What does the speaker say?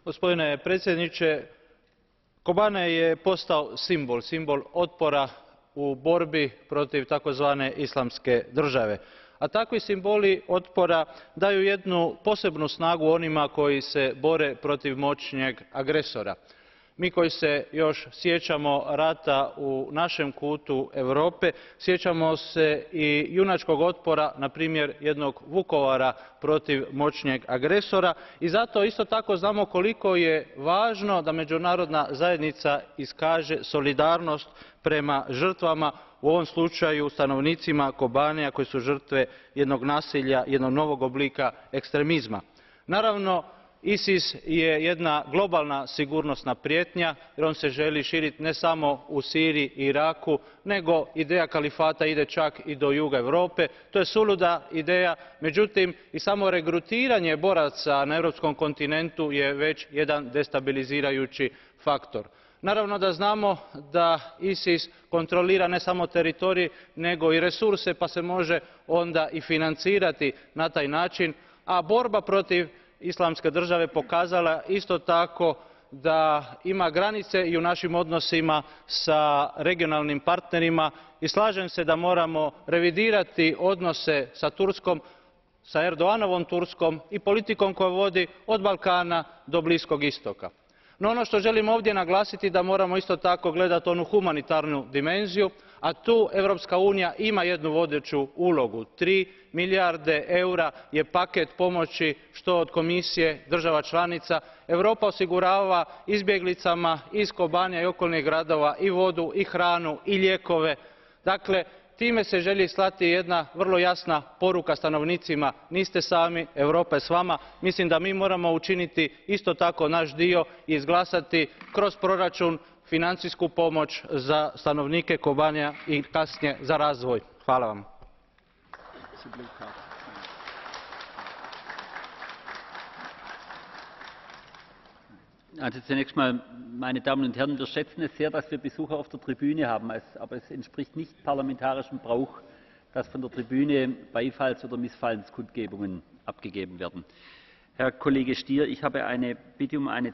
Gospodine predsjedniče, Kobane je postao simbol otpora u borbi protiv takozvane Islamske države. A takvi simboli otpora daju jednu posebnu snagu onima koji se bore protiv moćnijeg agresora. Mi koji se još sjećamo rata u našem kutu Europe, sjećamo se i junačkog otpora, na primjer jednog Vukovara protiv moćnijeg agresora, i zato isto tako znamo koliko je važno da međunarodna zajednica iskaže solidarnost prema žrtvama, u ovom slučaju stanovnicima Kobanea koji su žrtve jednog nasilja, jednog novog oblika ekstremizma. Naravno, ISIS je jedna globalna sigurnosna prijetnja jer on se želi širiti ne samo u Siriji i Iraku, nego ideja kalifata ide čak i do juga Europe. To je suluda ideja, međutim i samo regrutiranje boraca na europskom kontinentu je već jedan destabilizirajući faktor. Naravno da znamo da ISIS kontrolira ne samo teritorij nego i resurse, pa se može onda i financirati na taj način, a borba protiv Islamske države pokazala isto tako da ima granice i u našim odnosima sa regionalnim partnerima, i slažem se da moramo revidirati odnose sa Turskom, sa Erdoganovom Turskom i politikom koju vodi od Balkana do Bliskog istoka. No, ono što želim ovdje naglasiti je da moramo isto tako gledati onu humanitarnu dimenziju, a tu Europska unija ima jednu vodeću ulogu. 3 milijarde eura je paket pomoći što od Komisije, država članica. Europa osigurava izbjeglicama iz Kobanea i okolnih gradova i vodu, i hranu, i lijekove. Dakle, time se želi slati jedna vrlo jasna poruka stanovnicima: niste sami, Europa je s vama. Mislim da mi moramo učiniti isto tako naš dio i izglasati kroz proračun financijsku pomoć za stanovnike Kobanea i kasnije za razvoj. Hvala vam. Also zunächst mal, meine Damen und Herren, wir schätzen es sehr, dass wir Besucher auf der Tribüne haben, aber es entspricht nicht parlamentarischem Brauch, dass von der Tribüne Beifalls- oder Missfallenskundgebungen abgegeben werden. Herr Kollege Stier, ich habe eine Bitte um eine